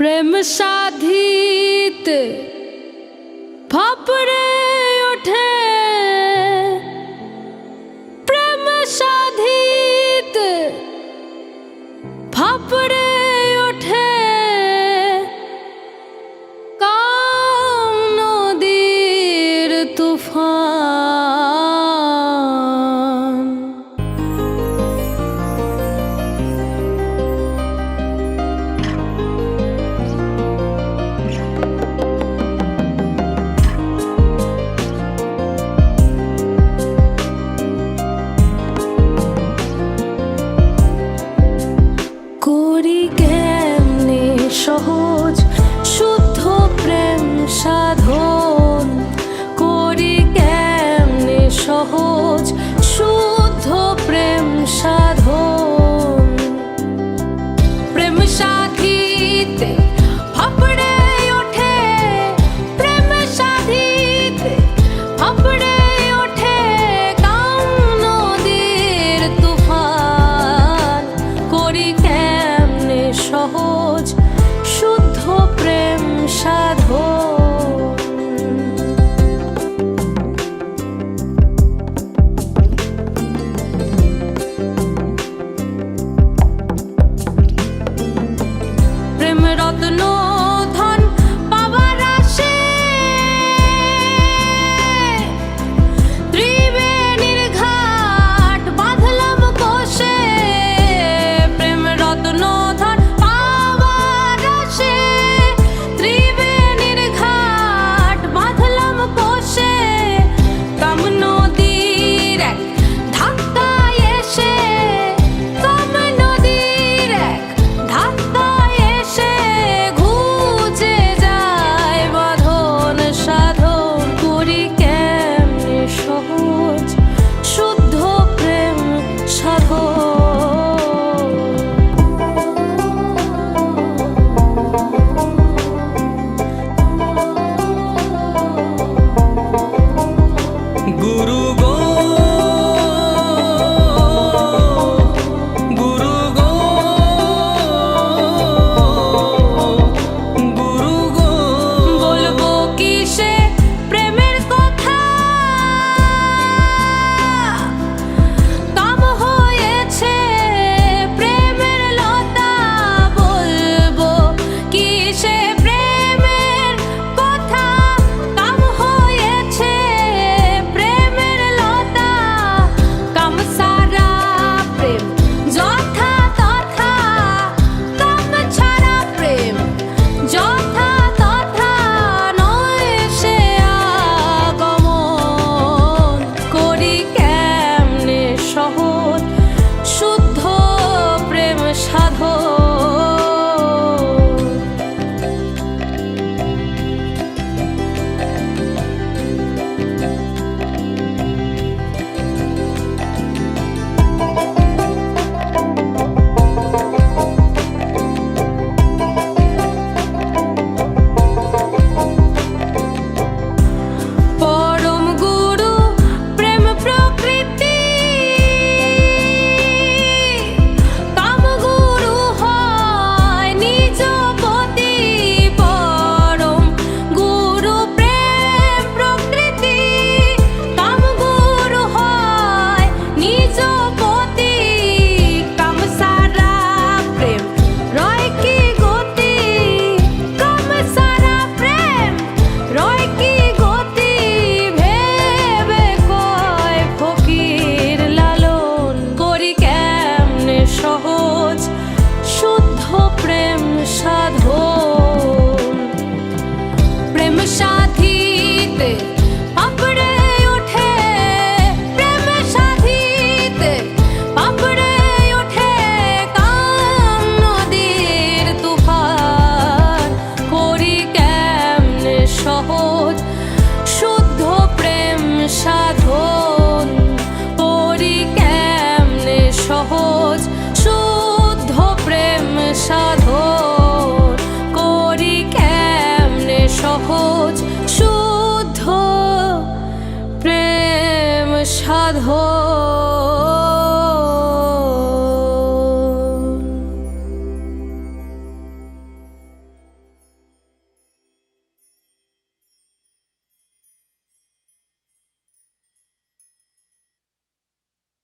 প্রেম সাধিত ফাপড়ে ওঠে, প্রেম সাধিত ফাপড়ে ওঠে কাম নদীর তুফান। করি কেমনে সহজ শুদ্ধ প্রেম সাধন, করি কেমনে সহজ শুদ্ধ প্রেম সাধন। প্রেম সাধিতে ফাপড়ে ওঠে, প্রেম সাধিতে ফাপড়ে ওঠে কাম নদীর তুফান। করি কেমনে সহজ শুদ্ধ প্রেম সাধন। প্রেম রত্ন ধন পাবার আশে ত্রিবেণীর ঘাট বাঁধলাম কোষে। প্রেম রত্ন ধন পাবার আশে ত্রিবেণীর ঘাট বাঁধলাম কোষে। কাম নদীর এক ধাক্কায় এসে, কাম নদীর এক ধাক্কায় এসে ঘুচে যায় বাঁধন সাধন। করি কেমনে সহজ শুদ্ধ প্রেম সাধন। গুরু গো, গুরু গো, গুরু গো। বলবো কিসে প্রেমের কথা, কাম হয়েছে প্রেমের লতা। বলবো কিসে প্রেমের কথা, কাম হয়েছে প্রেমের লতা। কাম সারা প্রেম যথা তথা, কাম ছাড়া প্রেম যথা তথা নয় সে আগমন। করি কেমনে সহজ শুদ্ধ প্রেম সাধন। পরম গুরু প্রেম প্রকৃতি, কাম গুরু হয় নিজ পতি। পরম গুরু প্রেম প্রকৃতি, কাম গুরু হয় নিজ